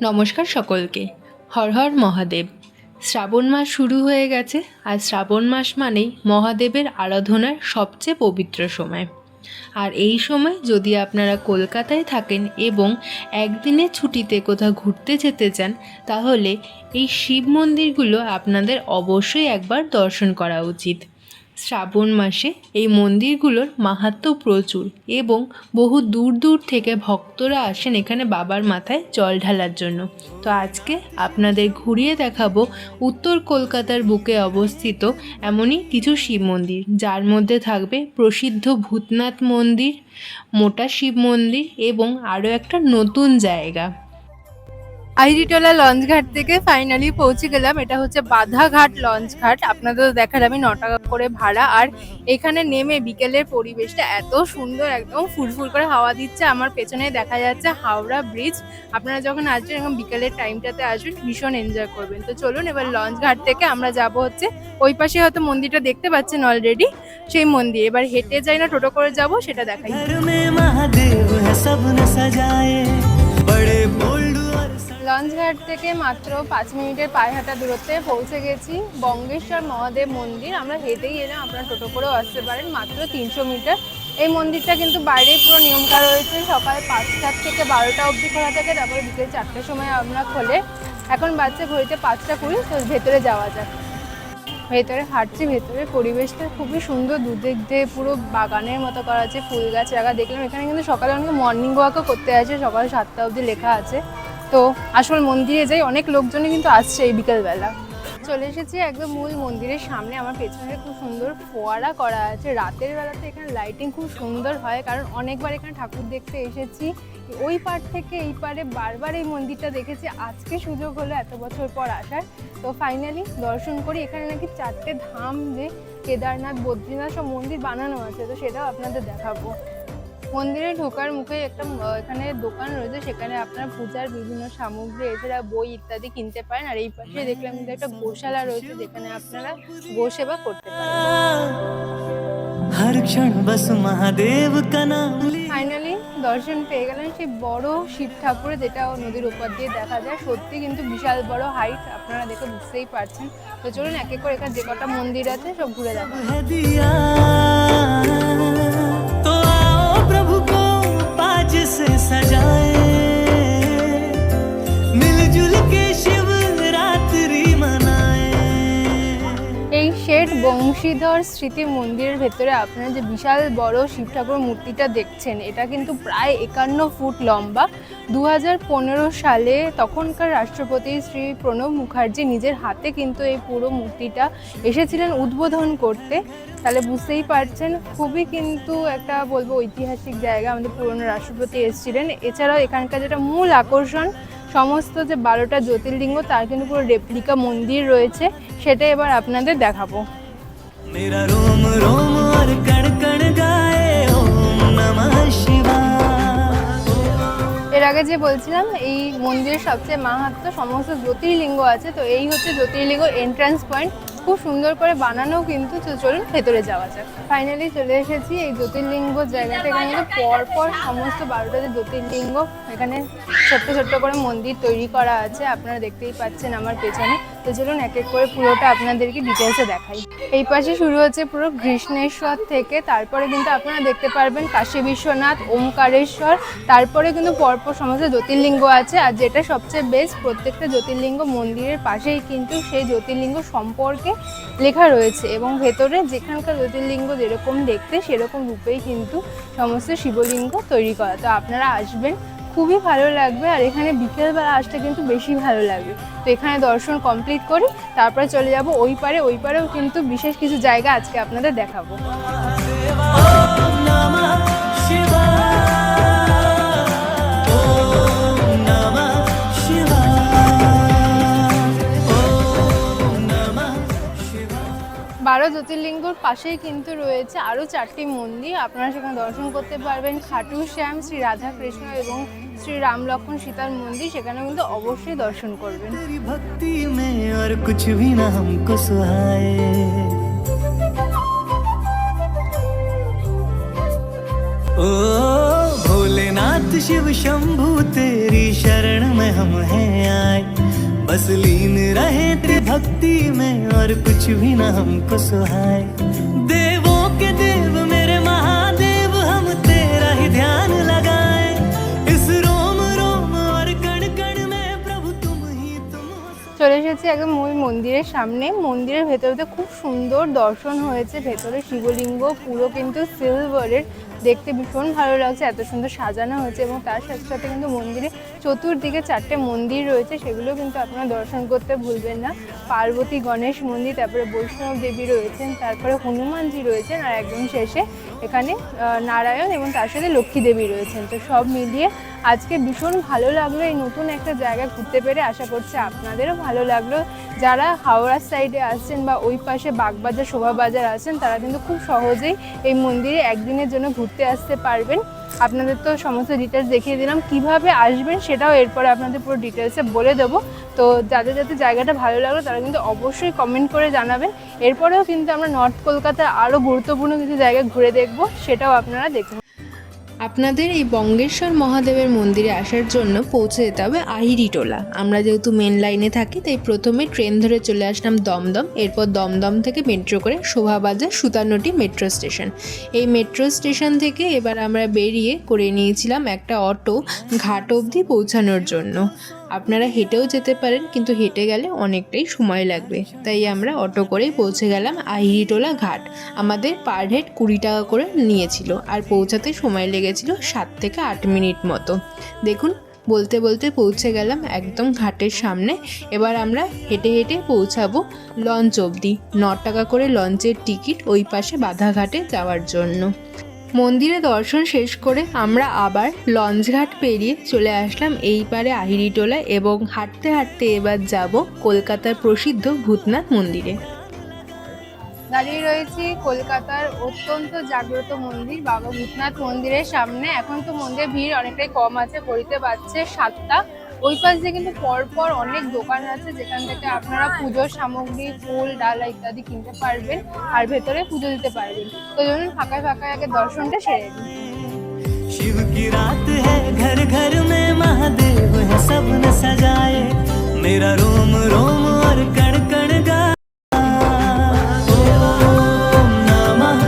নমস্কার সকলকে। হর হর মহাদেব। শ্রাবণ মাস শুরু হয়ে গেছে, আর শ্রাবণ মাস মানেই মহাদেবের আরাধনার সবচেয়ে পবিত্র সময়। আর এই সময় যদি আপনারা কলকাতায় থাকেন এবং একদিনের ছুটিতে কোথাও ঘুরতে যেতে চান, তাহলে এই শিব মন্দিরগুলো আপনাদের অবশ্যই একবার দর্শন করা উচিত। শ্রাবণ মাসে এই মন্দিরগুলোর মাহাত্ম্য প্রচুর এবং বহু দূর দূর থেকে ভক্তরা আসেন এখানে বাবার মাথায় জল ঢালার জন্য। তো আজকে আপনাদের ঘুরিয়ে দেখাবো উত্তর কলকাতার বুকে অবস্থিত এমনই কিছু শিব মন্দির, যার মধ্যে থাকবে প্রসিদ্ধ ভূতনাথ মন্দির, মোটা শিব মন্দির এবং আরও একটা নতুন জায়গা। আইরিটোলা লঞ্চ ঘাট থেকে ফাইনালি পৌঁছে গেলাম। এটা হচ্ছে বাধাঘাট লঞ্চ ঘাট। আপনাদের দেখা যাবে 9 টাকা করে ভাড়া। আর এখানে নেমে বিকেলের পরিবেশটা এত সুন্দর, একদম ফুরফুর করে হাওয়া দিচ্ছে। আমার পেছনে দেখা যাচ্ছে হাওড়া ব্রিজ। আপনারা যখন আসবেন এরকম বিকেলের টাইমটাতে আসবেন, ভীষণ এনজয় করবেন। তো চলুন এবার লঞ্চ ঘাট থেকে আমরা যাব হচ্ছে ওই পাশে, হয়তো মন্দিরটা দেখতে পাচ্ছেন অলরেডি, সেই মন্দির। এবার হেঁটে যাই না টোটো করে যাব সেটা দেখাই। লঞ্চ ঘাট থেকে মাত্র 5 মিনিটের পায়ে হাঁটা দূরত্বে পৌঁছে গেছি বঙ্গেশ্বর মহাদেব মন্দির। আমরা হেঁটেই এলাম, আপনারা টোটো করেও আসতে পারেন, মাত্র 300 মিটার। এই মন্দিরটা কিন্তু বাইরেই পুরো নিয়মকার রয়েছে। সকাল 5টা থেকে 12টা অবধি খোলা থাকে, তারপরে বিকেল 4টার সময় আমরা খোলে। এখন বাচ্চা ঘড়িতে 5টা 20, তো ভেতরে যাওয়া যাক। ভেতরে হাঁটছি, ভেতরের পরিবেশটা খুবই সুন্দর, দুদিক দিয়ে পুরো বাগানের মতো করা আছে, ফুল গাছ রাখা দেখলাম। এখানে কিন্তু সকালে অনেকে মর্নিং ওয়াকও করতে আসে, সকাল 7টা অবধি লেখা আছে। তো আসল মন্দিরে যাই, অনেক লোকজনই কিন্তু আসছে এই বিকেলবেলা। চলে এসেছি একদম মূল মন্দিরের সামনে। আমার পেছনে খুব সুন্দর ফোয়ারা করা আছে। রাতের বেলাতে এখানে লাইটিং খুব সুন্দর হয়, কারণ অনেকবার এখানে ঠাকুর দেখতে এসেছি। ওই পার থেকে এই পারে বারবার এই মন্দিরটা দেখেছি, আজকে সুযোগ হলো এত বছর পর আসার। তো ফাইনালি দর্শন করি। এখানে নাকি 4টে ধাম, যে কেদারনাথ, বদ্রীনাথ সব মন্দির বানানো আছে, তো সেটাও আপনাদের দেখাবো। মন্দিরে ঢোকার মুখে একটা এখানে দোকান রয়েছে, সেখানে আপনার পূজার বিভিন্ন সামগ্রী, এছাড়া বই ইত্যাদি কিনতে পারেন। আর এই পাশে দেখলাম কিন্তু একটা গোশালা রয়েছে, যেখানে আপনারা গো সেবা করতে পারেন। ফাইনালি দর্শন পেয়ে গেলেন সেই বড় শিব ঠাকুরের, যেটা নদীর উপর দিয়ে দেখা যায়। সত্যি কিন্তু বিশাল বড় হাইট, আপনারা দেখে বুঝতেই পারছেন। তো চলুন এক এক করে এখানে যে কটা মন্দির আছে সব ঘুরে দেখাবো। এই শেঠ বংশীধর স্মৃতি মন্দিরের ভেতরে আপনারা যে বিশাল বড় শিব ঠাকুর মূর্তিটা দেখছেন, এটা কিন্তু প্রায় 51 ফুট লম্বা। 2015 সালে তখনকার রাষ্ট্রপতি শ্রী প্রণব মুখার্জি নিজের হাতে কিন্তু এই পুরো মূর্তিটা এসেছিলেন উদ্বোধন করতে। তাহলে বুঝতেই পারছেন, খুবই কিন্তু একটা বলবো ঐতিহাসিক জায়গা। আমাদের পুরনো রাষ্ট্রপতি এসেছিলেন। এছাড়াও এখানকার যেটা মূল আকর্ষণ, সমস্ত যে 12টা জ্যোতির্লিঙ্গ, তার কিন্তু পুরো রেপ্লিকা মন্দির রয়েছে, সেটা এবার আপনাদের দেখাবো। এর আগে যে বলছিলাম এই মন্দিরের সবচেয়ে মাহাত্ম্য, সমস্ত জ্যোতির্লিঙ্গ আছে। তো এই হচ্ছে জ্যোতির্লিঙ্গ এন্ট্রান্স পয়েন্ট, খুব সুন্দর করে বানানো কিন্তু। চলুন ভেতরে যাওয়া যাক। ফাইনালি চলে এসেছি এই জ্যোতির্লিঙ্গ জায়গাটা। এখানে কিন্তু পরপর সমস্ত 12টা যে জ্যোতির্লিঙ্গ, এখানে ছোট্ট ছোট্ট করে মন্দির তৈরি করা আছে, আপনারা দেখতেই পাচ্ছেন আমার পেছনে। তো চলুন এক এক করে পুরোটা আপনাদেরকে ডিটেলসে দেখাই। এই পাশে শুরু হচ্ছে পুরো কৃষ্ণেশ্বর থেকে, তারপরে কিন্তু আপনারা দেখতে পারবেন কাশী বিশ্বনাথ, ওমকারেশ্বর, তারপরে কিন্তু পরপর সমস্ত জ্যোতির্লিঙ্গ আছে। আর যেটা সবচেয়ে বেস্ট, প্রত্যেকটা জ্যোতির্লিঙ্গ মন্দিরের পাশেই কিন্তু সেই জ্যোতির্লিঙ্গ সম্পর্কে লেখা রয়েছে, এবং ভেতরে যেখানকার জ্যোতির্লিঙ্গ যেরকম দেখতে সেরকম রূপেই কিন্তু সমস্ত শিবলিঙ্গ তৈরি করা। তো আপনারা আসবেন, খুবই ভালো লাগবে। আর এখানে বিকেলবেলা আসতে কিন্তু বেশি ভালো লাগবে। তো এখানে দর্শন কমপ্লিট করি, তারপরে চলে যাব ওই পারে। ওই পারেও কিন্তু বিশেষ কিছু জায়গা আজকে আপনাদের দেখাবো। বারো জ্যোতির্লিঙ্গর পাশেই কিন্তু রয়েছে আরও 4টি মন্দির, আপনারা সেখানে দর্শন করতে পারবেন। খাটু শ্যাম, শ্রী রাধা কৃষ্ণ এবং শ্রী রাম লক্ষ্মণ সীতার মন্দির, সেখানে কিন্তু অবশ্যই দর্শন করবেন। ভক্তি মে আর কুছ ভি না হামকো সুহায়ে, ও ভোলে नाथ शिव शंभु तेरी शरण में हम हैं आए, बस लीन रहे तेरी भक्ति में और कुछ भी न हमको सुहाए। देवों के देव मेरे महादेव हम तेरा ही ध्यान लगाए, इस रोम रोम और कण कण में प्रभु तुम ही तुम हो। চলে এসেছি একদম মূল মন্দিরের সামনে। মন্দিরের ভেতরে খুব সুন্দর দর্শন হয়েছে। ভেতরে শিবলিঙ্গ পুরো কিন্তু সিলভারের, দেখতে ভীষণ ভালো লাগছে, এত সুন্দর সাজানো হয়েছে। এবং তার সাথে সাথে কিন্তু মন্দিরে চতুর্দিকে 4টে মন্দির রয়েছে, সেগুলো কিন্তু আপনারা দর্শন করতে ভুলবেন না। পার্বতী, গণেশ মন্দির, তারপরে বৈষ্ণব দেবী রয়েছেন, তারপরে হনুমানজি রয়েছেন, আর একদম শেষে এখানে নারায়ণ এবং তার সাথে লক্ষ্মী দেবী রয়েছেন। তো সব মিলিয়ে আজকে ভীষণ ভালো লাগলো এই নতুন একটা জায়গা ঘুরতে পেরে। আশা করছি আপনাদেরও ভালো লাগলো। যারা হাওড়ার সাইডে আসছেন বা ওই পাশে বাগবাজার, শোভাবাজার আছেন, তারা কিন্তু খুব সহজেই এই মন্দিরে একদিনের জন্য ঘুরতে আসতে পারবেন। আপনাদের তো সমস্ত ডিটেলস দেখিয়ে দিলাম, কিভাবে আসবেন সেটাও এরপরে আপনাদের পুরো ডিটেলসে বলে দেবো। তো যাদের যাদের জায়গাটা ভালো লাগলো তারা কিন্তু অবশ্যই কমেন্ট করে জানাবেন। এরপরেও কিন্তু আমরা নর্থ কলকাতার আরও গুরুত্বপূর্ণ কিছু জায়গা ঘুরে দেখব, সেটাও আপনারা দেখুন। আপনাদের এই বঙ্গেশ্বর মহাদেবের মন্দিরে আসার জন্য পৌঁছে যেতে হবে আহিরিটোলা। আমরা যেহেতু মেন লাইনে থাকি তাই প্রথমে ট্রেন ধরে চলে আসলাম দমদম, এরপর দমদম থেকে মেট্রো করে শোভাবাজার সুতারনটি মেট্রো স্টেশন। এই মেট্রো স্টেশন থেকে এবার আমরা বেরিয়ে করে নিয়েছিলাম একটা অটো ঘাট অবধি পৌঁছানোর জন্য। আপনারা হেঁটেও যেতে পারেন, কিন্তু হেঁটে গেলে অনেকটাই সময় লাগবে, তাই আমরা অটো করেই পৌঁছে গেলাম আহিরিটোলা ঘাট। আমাদের পার হেড 20 টাকা করে নিয়েছিল, আর পৌঁছাতে সময় লেগেছিল 7 থেকে 8 মিনিট মতো। দেখুন, বলতে বলতে পৌঁছে গেলাম একদম ঘাটের সামনে। এবার আমরা হেঁটে হেঁটে পৌঁছাবো লঞ্চ অবধি। 9 টাকা করে লঞ্চের টিকিট ওই পাশে বাধাঘাটে যাওয়ার জন্য। মন্দিরে দর্শন শেষ করে আমরা আবার লঞ্চঘাট পেরিয়ে চলে আসলাম এই পারে আহিরিটোলা, এবং হাঁটতে হাঁটতে এবার যাব কলকাতার প্রসিদ্ধ ভূতনাথ মন্দিরে। দাঁড়িয়ে রয়েছি কলকাতার অত্যন্ত জাগ্রত মন্দির বাবা ভূতনাথ মন্দিরের সামনে। এখন তো মন্দিরে ভিড় অনেকটাই কম আছে, ঘড়িতে বাজছে 7টা। ওই পাশ দিয়ে কিন্তু পরপর অনেক দোকান আছে, যেখান থেকে আপনারা পুজোর সামগ্রী, ফুল, ডালা ইত্যাদি কিনতে পারবেন আর ভেতরে পুজো দিতে পারবেন। তো জন্য ফাঁকায় ফাঁকায় আগে দর্শনটা সেরে নিন। शिव की रात है, घर घर में महादेव है, सबने सजाए, मेरा रोम रोम और कण कण गा। ओम नमः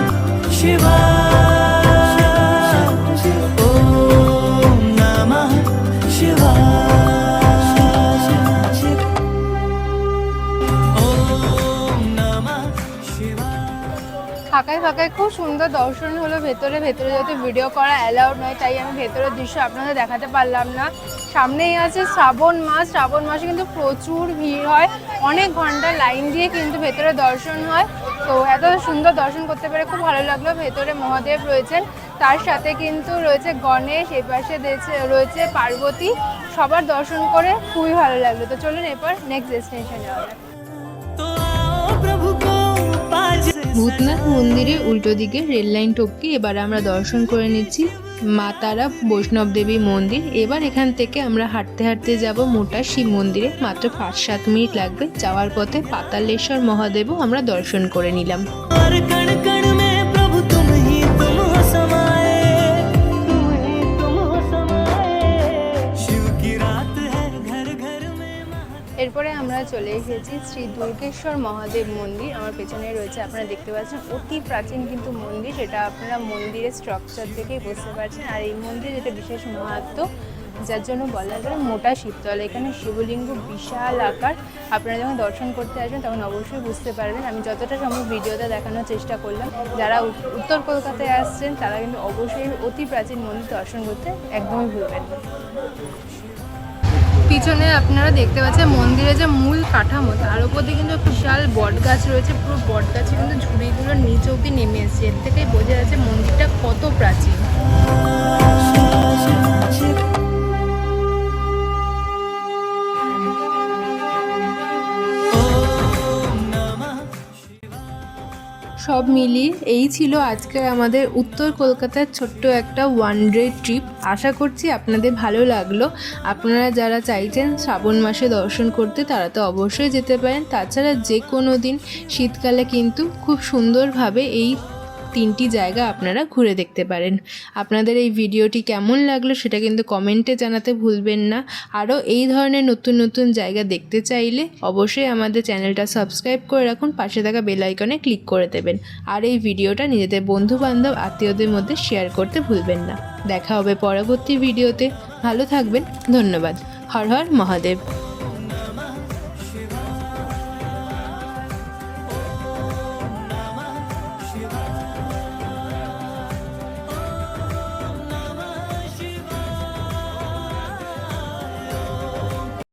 शिवाय, ओम नमः शिवाय, ओम नमः शिवाय। ফাঁকায় ফাঁকায় খুব সুন্দর দর্শন হলো। ভেতরে যেহেতু ভিডিও করা অ্যালাউড নয়, তাই আমি ভেতরের দৃশ্য আপনাদের দেখাতে পারলাম না। সামনেই আছে শ্রাবণ মাস। শ্রাবণ মাসে কিন্তু প্রচুর ভিড় হয়, অনেক ঘন্টা লাইন দিয়ে কিন্তু ভেতরে দর্শন হয়। তো এত সুন্দর দর্শন করতে পেরে খুব ভালো লাগলো। ভেতরে মহাদেব রয়েছেন, তার সাথে কিন্তু রয়েছে গণেশ, এপাশে রয়েছে পার্বতী। সবার দর্শন করে খুবই ভালো লাগলো। তো চলুন এরপর নেক্সট ডেস্টিনেশন যাওয়া যাক। तो आओ प्रभु को पाज। ভূতনাথ মন্দিরের উল্টো দিকে রেল লাইন টপকে এবার আমরা দর্শন করে নিচ্ছি মা তারা বৈষ্ণব দেবী মন্দির। এবার এখান থেকে আমরা হাঁটতে হাঁটতে যাব মোটা শিব মন্দিরে। মাত্র 5-7 মিনিট লাগবে। যাওয়ার পথে পাতালেশ্বর মহাদেবও আমরা দর্শন করে নিলাম। और कण कण में प्रभु तुम ही तुम हो समाए, तुम ही तुम हो समाए, शिव की रात है, घर घर में महादेव। এরপরে আমরা চলে এসেছি শ্রী দুর্গেশ্বর মহাদেব মন্দির। আমার পেছনে রয়েছে, আপনারা দেখতে পাচ্ছেন, অতি প্রাচীন কিন্তু মন্দির। সেটা আপনারা মন্দিরের স্ট্রাকচার থেকেই বুঝতে পারছেন। আর এই মন্দির যেটা বিশেষ মাহাত্ম্য, যার জন্য বলা যায় মোটা শিবতলা। এখানে শিবলিঙ্গ বিশাল আকার। আপনারা যখন দর্শন করতে আসবেন তখন অবশ্যই বুঝতে পারবেন। আমি যতটা সম্ভব ভিডিওতে দেখানোর চেষ্টা করলাম। যারা উত্তর কলকাতায় আসছেন তারা কিন্তু অবশ্যই অতি প্রাচীন মন্দির দর্শন করতে একদমই ভুলবেন না। পিছনে আপনারা দেখতে পাচ্ছেন মন্দিরের যে মূল কাঠামো, তার উপর দিয়ে কিন্তু বিশাল বট গাছ রয়েছে। পুরো বট গাছে কিন্তু ঝুড়িগুলো নিচে অব্দি নেমে এসছে। এর থেকেই বোঝা যাচ্ছে মন্দিরটা কত প্রাচীন। সব মিলিয়ে এই ছিল আজকে আমাদের উত্তর কলকাতার ছোট্ট একটা ওয়ান ডে ট্রিপ। আশা করছি আপনাদের ভালো লাগলো। আপনারা যারা চাইছেন শ্রাবণ মাসে দর্শন করতে তারা তো অবশ্যই যেতে পারেন। তাছাড়া যে কোনো দিন শীতকালে কিন্তু খুব সুন্দরভাবে এই 3টি জায়গা আপনারা ঘুরে দেখতে পারেন। আপনাদের এই ভিডিওটি কেমন লাগলো সেটা কিন্তু কমেন্টে জানাতে ভুলবেন না। আরও এই ধরনের নতুন নতুন জায়গা দেখতে চাইলে অবশ্যই আমাদের চ্যানেলটা সাবস্ক্রাইব করে রাখুন, পাশে থাকা বেল আইকনে ক্লিক করে দেবেন। আর এই ভিডিওটা নিজেদের বন্ধুবান্ধব আত্মীয়দের মধ্যে শেয়ার করতে ভুলবেন না। দেখা হবে পরবর্তী ভিডিওতে। ভালো থাকবেন। ধন্যবাদ। হর হর মহাদেব।